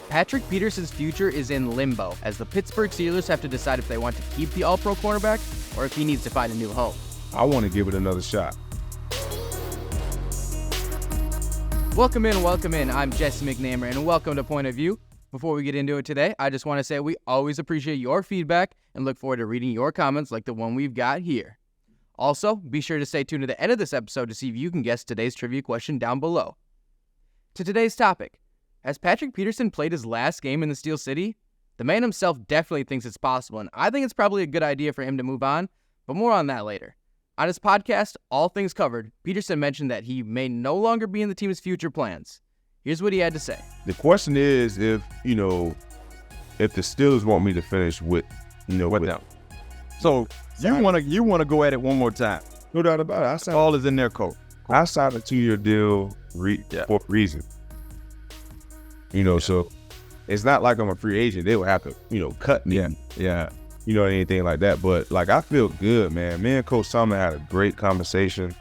Patrick Peterson's future is in limbo, as the Pittsburgh Steelers have to decide if they want to keep the All-Pro cornerback or if he needs to find a new home. I want to give it another shot. Welcome in. I'm Jesse McNamara, and welcome to Point of View. Before we get into it today, I just want to say we always appreciate your feedback and look forward to reading your comments like the one we've got here. Also, be sure to stay tuned to the end of this episode to see if you can guess today's trivia question down below. To today's topic, has Patrick Peterson played his last game in the Steel City? The man himself definitely thinks it's possible, and I think it's probably a good idea for him to move on, but more on that later. On his podcast, All Things Covered, Peterson mentioned that he may no longer be in the team's future plans. Here's what he had to say. The question is if the Steelers want me to finish with them. So you want to go at it one more time. No doubt about it. All is in their coat. I signed a 2-year deal for a reason. So it's not like I'm a free agent. They would have to, cut me. Yeah. Anything like that. But, I feel good, man. Me and Coach Sumner had a great conversation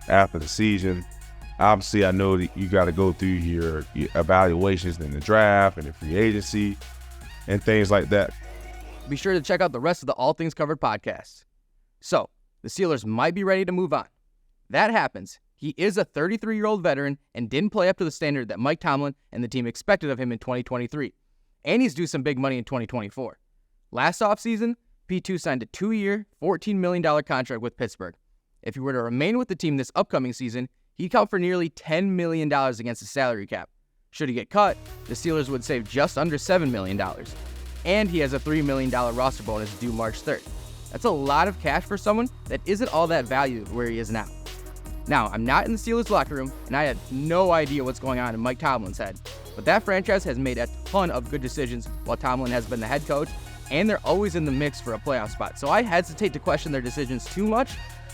after the season. Obviously, I know that you got to go through your evaluations in the draft and the free agency and things like that. Be sure to check out the rest of the All Things Covered podcast. So, the Steelers might be ready to move on. That happens. He is a 33-year-old veteran and didn't play up to the standard that Mike Tomlin and the team expected of him in 2023. And he's due some big money in 2024. Last offseason, P2 signed a 2-year, $14 million contract with Pittsburgh. If he were to remain with the team this upcoming season, he'd count for nearly $10 million against the salary cap. Should he get cut, the Steelers would save just under $7 million. And he has a $3 million roster bonus due March 3rd. That's a lot of cash for someone that isn't all that valued where he is now. Now, I'm not in the Steelers locker room, and I have no idea what's going on in Mike Tomlin's head, but that franchise has made a ton of good decisions while Tomlin has been the head coach, and they're always in the mix for a playoff spot, so I hesitate to question their decisions too much.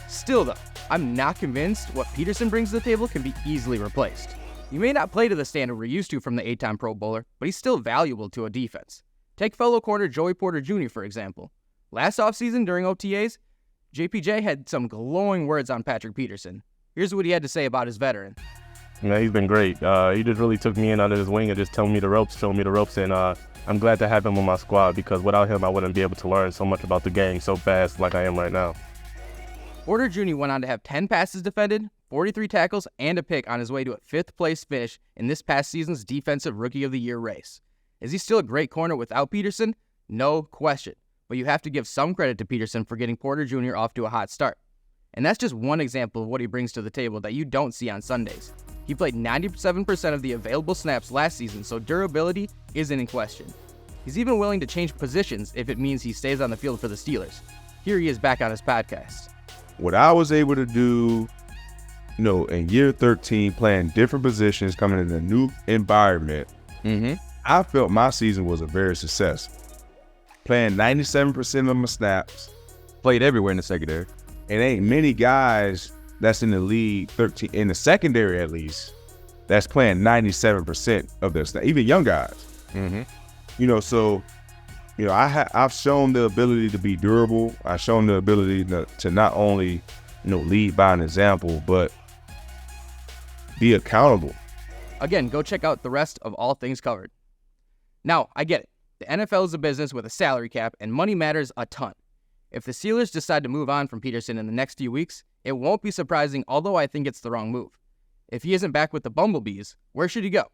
Still though, I'm not convinced what Peterson brings to the table can be easily replaced. He may not play to the standard we're used to from the 8-time Pro Bowler, but he's still valuable to a defense. Take fellow corner Joey Porter Jr., for example. Last offseason during OTAs, JPJ had some glowing words on Patrick Peterson. Here's what he had to say about his veteran. Yeah, he's been great. He just really took me in under his wing and just showed me the ropes, and I'm glad to have him on my squad because without him, I wouldn't be able to learn so much about the game so fast like I am right now. Porter Jr. went on to have 10 passes defended, 43 tackles, and a pick on his way to a 5th-place finish in this past season's Defensive Rookie of the Year race. Is he still a great corner without Peterson? No question. But you have to give some credit to Peterson for getting Porter Jr. off to a hot start. And that's just one example of what he brings to the table that you don't see on Sundays. He played 97% of the available snaps last season, so durability isn't in question. He's even willing to change positions if it means he stays on the field for the Steelers. Here he is back on his podcast. What I was able to do, in year 13, playing different positions, coming in a new environment, I felt my season was a very success. Playing 97% of my snaps. Played everywhere in the secondary. And ain't many guys that's in the league, 13 in the secondary at least, that's playing 97% of their snaps, even young guys. I've shown the ability to be durable. I've shown the ability to not only, lead by an example, but be accountable. Again, go check out the rest of All Things Covered. Now, I get it. The NFL is a business with a salary cap, and money matters a ton. If the Steelers decide to move on from Peterson in the next few weeks, it won't be surprising, although I think it's the wrong move. If he isn't back with the Bumblebees, where should he go?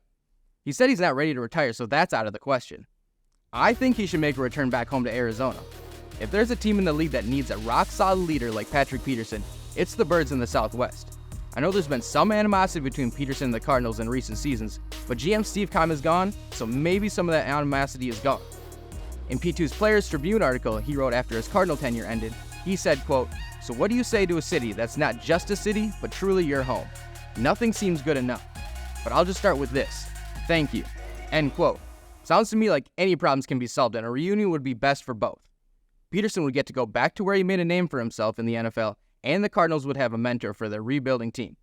He said he's not ready to retire, so that's out of the question. I think he should make a return back home to Arizona. If there's a team in the league that needs a rock-solid leader like Patrick Peterson, it's the Birds in the Southwest. I know there's been some animosity between Peterson and the Cardinals in recent seasons, but GM Steve Keim is gone, so maybe some of that animosity is gone. In P2's Players Tribune article he wrote after his Cardinal tenure ended, he said, quote, "So what do you say to a city that's not just a city, but truly your home? Nothing seems good enough. But I'll just start with this. Thank you." End quote. Sounds to me like any problems can be solved and a reunion would be best for both. Peterson would get to go back to where he made a name for himself in the NFL, and the Cardinals would have a mentor for their rebuilding team.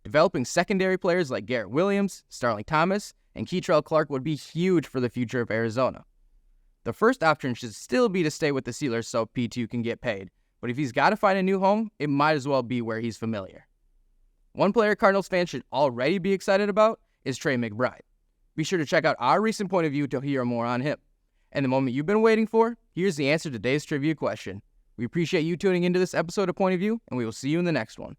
Developing secondary players like Garrett Williams, Starling Thomas, and Keitrell Clark would be huge for the future of Arizona. The first option should still be to stay with the Steelers so P2 can get paid, but if he's got to find a new home, it might as well be where he's familiar. One player Cardinals fans should already be excited about is Trey McBride. Be sure to check out our recent point of view to hear more on him. And the moment you've been waiting for, here's the answer to today's trivia question. We appreciate you tuning into this episode of Point of View, and we will see you in the next one.